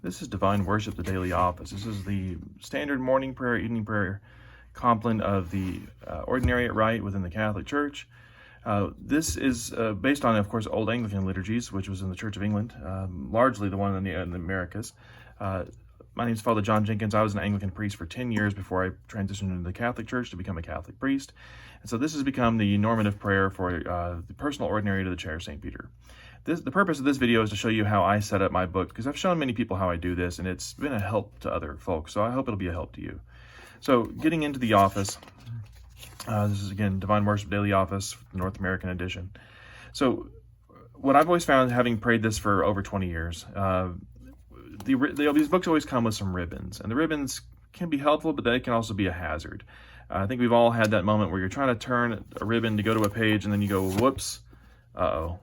This is Divine Worship, the Daily Office. This is the standard morning prayer, evening prayer complement of the Ordinariate Rite within the Catholic Church. This is based on, of course, Old Anglican liturgies, which was in the Church of England, largely the one in the Americas. My name is Father John Jenkins. I was an Anglican priest for 10 years before I transitioned into the Catholic Church to become a Catholic priest. And so this has become the normative prayer for the personal ordinary to the Chair of St. Peter. The purpose of this video is to show you how I set up my book, because I've shown many people how I do this, and it's been a help to other folks, so I hope it'll be a help to you. So, getting into the office, this is, again, Divine Worship Daily Office, North American edition. So, what I've always found, having prayed this for over 20 years, these books always come with some ribbons, and the ribbons can be helpful, but they can also be a hazard. I think we've all had that moment where you're trying to turn a ribbon to go to a page, and then you go, whoops, uh-oh,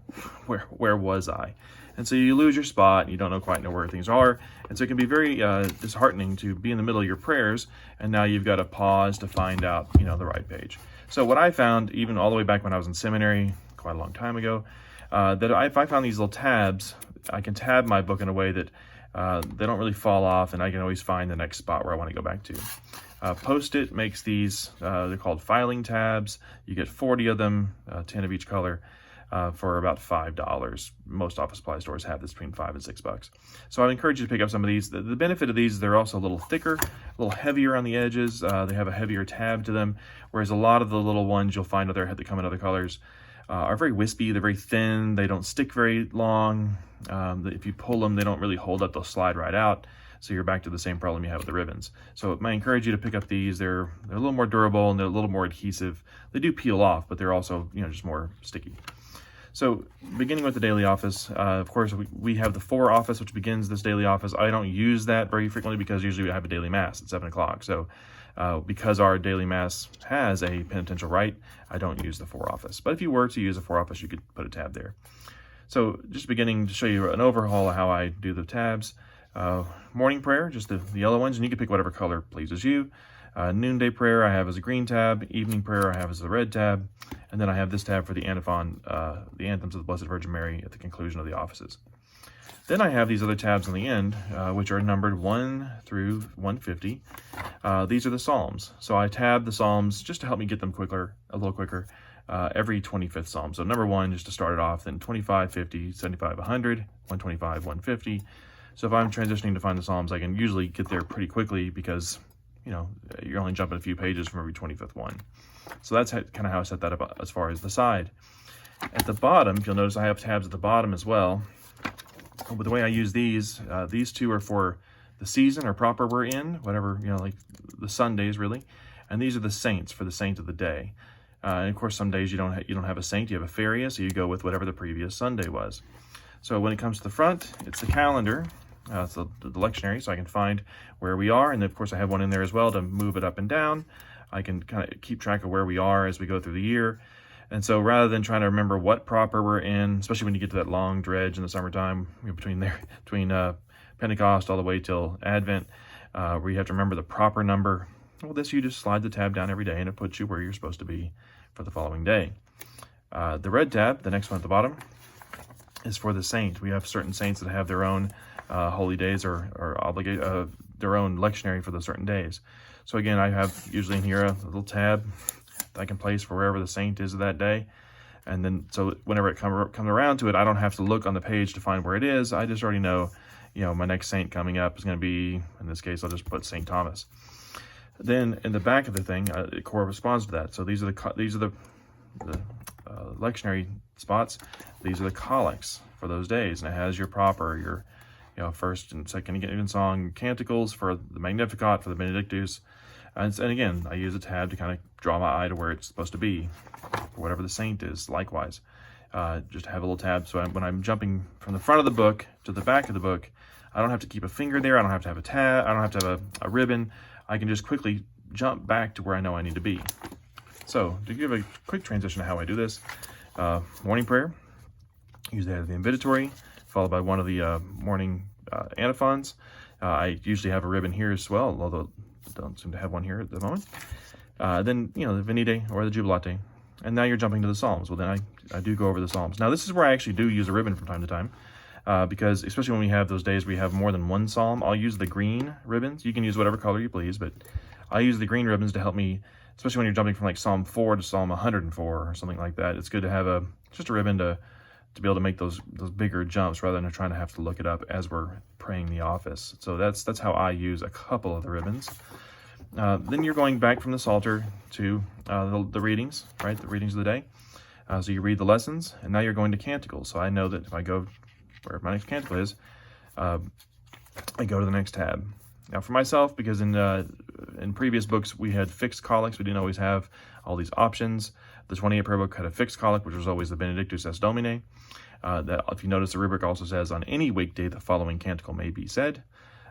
where was I? And so you lose your spot, and you don't quite know where things are, and so it can be very disheartening to be in the middle of your prayers, and now you've got to pause to find out, the right page. So what I found, even all the way back when I was in seminary, quite a long time ago, that if I found these little tabs, I can tab my book in a way that they don't really fall off, and I can always find the next spot where I want to go back to. Post-it makes these, they're called filing tabs. You get 40 of them, 10 of each color, for about $5. Most office supply stores have this between $5 and $6. So I encourage you to pick up some of these. The benefit of these, they're also a little thicker, a little heavier on the edges. They have a heavier tab to them, whereas a lot of the little ones you'll find that come in other colors are very wispy. They're very thin. They don't stick very long. If you pull them, they don't really hold up. They'll slide right out. So you're back to the same problem you have with the ribbons. So I encourage you to pick up these. They're a little more durable, and they're a little more adhesive. They do peel off, but they're also just more sticky. So beginning with the daily office, of course, we have the 4 office, which begins this daily office. I don't use that very frequently because usually we have a daily mass at 7 o'clock. So because our daily mass has a penitential rite, I don't use the 4 office. But if you were to use a 4 office, you could put a tab there. So just beginning to show you an overhaul of how I do the tabs. Morning prayer, just the yellow ones, and you can pick whatever color pleases you. Noonday prayer I have as a green tab. Evening prayer I have as a red tab. And then I have this tab for the antiphon, the anthems of the Blessed Virgin Mary at the conclusion of the offices. Then I have these other tabs on the end, which are numbered 1 through 150. These are the Psalms. So I tab the Psalms just to help me get them a little quicker, every 25th Psalm. So number 1, just to start it off, then 25, 50, 75, 100, 125, 150. So if I'm transitioning to find the Psalms, I can usually get there pretty quickly because you're only jumping a few pages from every 25th one. So that's kind of how I set that up as far as the side. At the bottom, you'll notice I have tabs at the bottom as well. But the way I use these 2 are for the season or proper we're in, whatever, like the Sundays really. And these are the saints, for the saint of the day. And of course, some days you don't have a saint, you have a feria, so you go with whatever the previous Sunday was. So when it comes to the front, it's the calendar. So the lectionary, so I can find where we are, and then of course I have one in there as well to move it up and down. I can kind of keep track of where we are as we go through the year. And so rather than trying to remember what proper we're in, especially when you get to that long dredge in the summertime, between Pentecost all the way till Advent, where you have to remember the proper number, well, you just slide the tab down every day and it puts you where you're supposed to be for the following day. The red tab, the next one at the bottom, is for the saint. We have certain saints that have their own holy days or obligate their own lectionary for those certain days. So again, I have usually in here a little tab that I can place for wherever the saint is of that day. And then, so whenever it comes around to it, I don't have to look on the page to find where it is. I just already know, my next saint coming up is going to be, in this case, I'll just put St. Thomas. Then in the back of the thing, it corresponds to that. So these are the lectionary spots. These are the collects for those days, and it has your proper, your first and second evensong canticles for the Magnificat, for the Benedictus. And again, I use a tab to kind of draw my eye to where it's supposed to be, for whatever the saint is, likewise. Just have a little tab, so when I'm jumping from the front of the book to the back of the book, I don't have to keep a finger there, I don't have to have a tab, I don't have to have a ribbon. I can just quickly jump back to where I know I need to be. So, to give a quick transition to how I do this, morning prayer, usually I have the invitatory, followed by one of the morning antiphons. I usually have a ribbon here as well, although I don't seem to have one here at the moment. Then, the Venite or the Jubilate. And now you're jumping to the Psalms. Well, then I do go over the Psalms. Now, this is where I actually do use a ribbon from time to time. because especially when we have those days where we have more than one psalm, I'll use the green ribbons. You can use whatever color you please, but I use the green ribbons to help me, especially when you're jumping from like Psalm 4 to Psalm 104 or something like that. It's good to have just a ribbon to be able to make those bigger jumps rather than trying to have to look it up as we're praying the office. So that's how I use a couple of the ribbons. Then you're going back from the Psalter to the readings, right? The readings of the day. So you read the lessons, and now you're going to canticles. So I know that if I go where my next canticle is, I go to the next tab. Now for myself, because in previous books we had fixed collects, we didn't always have all these options. The 28 prayer book had a fixed collect, which was always the Benedictus es Domine. That, if you notice, the rubric also says, on any weekday the following canticle may be said.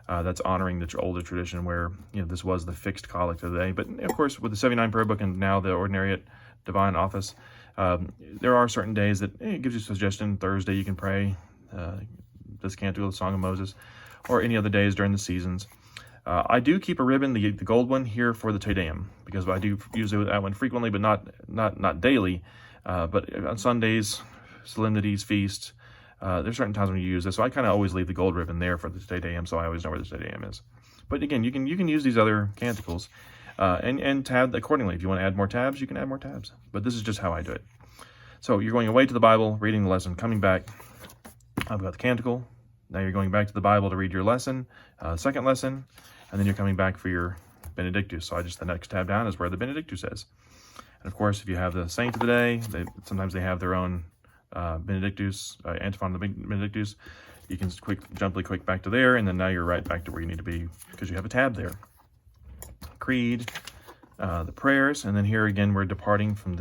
That's honoring the older tradition where this was the fixed collect of the day. But of course, with the 79 prayer book and now the Ordinariate Divine Office, there are certain days that it gives you a suggestion. Thursday you can pray this canticle, the Song of Moses, or any other days during the seasons. I do keep a ribbon, the gold one, here for the Te Deum, because I do use that one frequently, but not daily. But on Sundays, solemnities, feasts, there's certain times when you use this, so I kind of always leave the gold ribbon there for the Te Deum, so I always know where the Te Deum is. But again, you can use these other canticles and tab accordingly. If you want to add more tabs, you can add more tabs. But this is just how I do it. So you're going away to the Bible, reading the lesson, coming back. I've got the canticle. Now you're going back to the Bible to read your lesson, second lesson, and then you're coming back for your Benedictus. So the next tab down is where the Benedictus is. And of course, if you have the saint of the day, sometimes they have their own Benedictus, antiphon of the Benedictus. You can jump quick back to there, and then now you're right back to where you need to be because you have a tab there. Creed, the prayers, and then here again we're departing from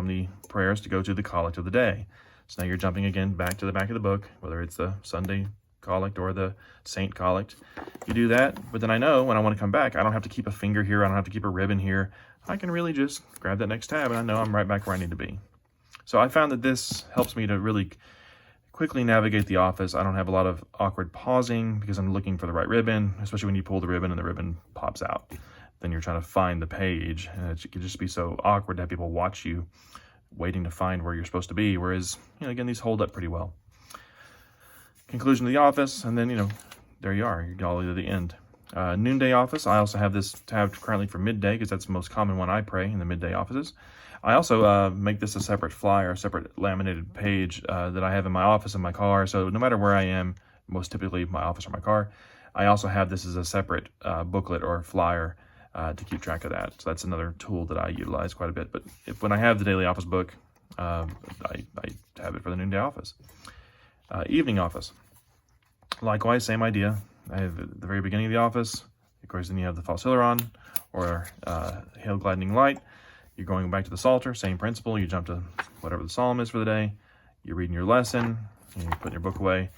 the prayers to go to the collect of the day. So now you're jumping again back to the back of the book, whether it's the Sunday collect or the saint collect. You do that, but then I know when I want to come back, I don't have to keep a finger here, I don't have to keep a ribbon here. I can really just grab that next tab, and I know I'm right back where I need to be. So I found that this helps me to really quickly navigate the office. I don't have a lot of awkward pausing because I'm looking for the right ribbon, especially when you pull the ribbon and the ribbon pops out. Then you're trying to find the page, and it can just be so awkward to have people watch you waiting to find where you're supposed to be, whereas, again, these hold up pretty well. Conclusion of the office, and then, there you are. You're all the way to the end. Noonday office, I also have this tab currently for midday because that's the most common one I pray in the midday offices. I also make this a separate flyer, a separate laminated page that I have in my office in my car. So no matter where I am, most typically my office or my car, I also have this as a separate booklet or flyer to keep track of that. So that's another tool that I utilize quite a bit. But when I have the daily office book, I have it for the noonday office. Evening office. Likewise, same idea. I have at the very beginning of the office. Of course, then you have the False Hilaron or Hail Gladdening Light. You're going back to the Psalter, same principle. You jump to whatever the psalm is for the day. You're reading your lesson. You're putting your book away.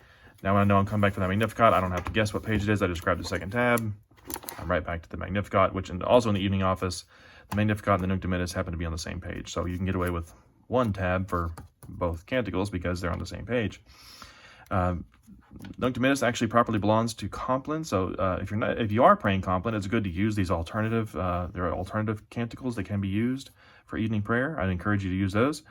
Now when I know I'm coming back for that Magnificat, I don't have to guess what page it is. I just grab the second tab. I'm right back to the Magnificat, which also in the evening office, the Magnificat and the Nunc Dimittis happen to be on the same page. So you can get away with one tab for both canticles because they're on the same page. Nunc Dimittis actually properly belongs to Compline, so if you are praying Compline, it's good to use these alternative. There are alternative canticles that can be used for evening prayer. I'd encourage you to use those.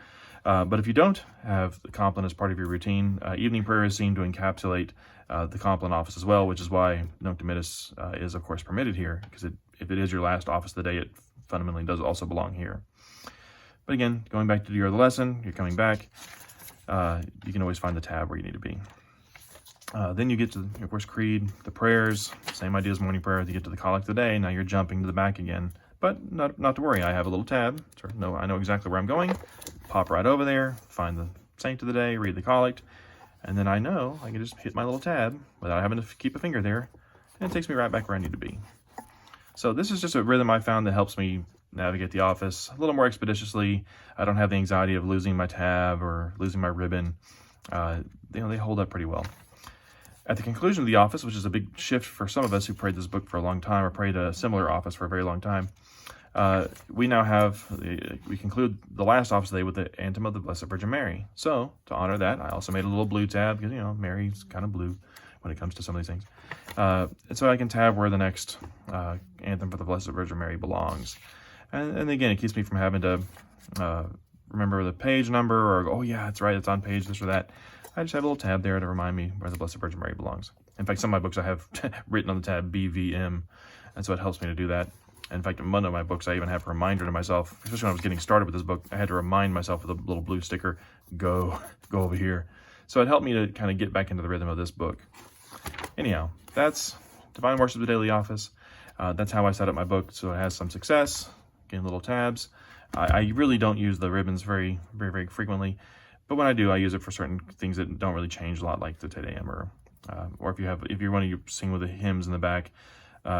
But if you don't have the Compline as part of your routine, evening prayer is seen to encapsulate the Compline office as well, which is why Nunc Dimittis is of course permitted here, because if it is your last office of the day, it fundamentally does also belong here. But again, going back to your other lesson, you're coming back. You can always find the tab where you need to be. Then you get to, of course, Creed, the prayers, same idea as morning prayer. You get to the collect of the day, now you're jumping to the back again. But not to worry, I have a little tab. So I know exactly where I'm going. Pop right over there, find the saint of the day, read the collect, and then I know I can just hit my little tab without having to keep a finger there, and it takes me right back where I need to be. So this is just a rhythm I found that helps me navigate the office a little more expeditiously. I don't have the anxiety of losing my tab or losing my ribbon. They hold up pretty well. At the conclusion of the office, which is a big shift for some of us who prayed this book for a long time or prayed a similar office for a very long time, we conclude the last office today with the Anthem of the Blessed Virgin Mary. So, to honor that, I also made a little blue tab because, Mary's kind of blue when it comes to some of these things. And so I can tab where the next Anthem for the Blessed Virgin Mary belongs. And again, it keeps me from having to remember the page number or, oh yeah, that's right, it's on page this or that. I just have a little tab there to remind me where the Blessed Virgin Mary belongs. In fact, some of my books I have written on the tab BVM, and so it helps me to do that. In fact, in one of my books, I even have a reminder to myself, especially when I was getting started with this book, I had to remind myself with a little blue sticker, go over here. So it helped me to kind of get back into the rhythm of this book. Anyhow, that's Divine Worship of the Daily Office. That's how I set up my book, so it has some success, getting little tabs. I really don't use the ribbons very frequently, but when I do, I use it for certain things that don't really change a lot, like the Te Deum, or if you want to sing with the hymns in the back,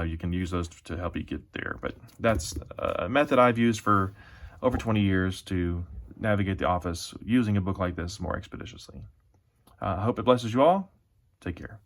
you can use those to help you get there. But that's a method I've used for over 20 years to navigate the office using a book like this more expeditiously. I hope it blesses you all. Take care.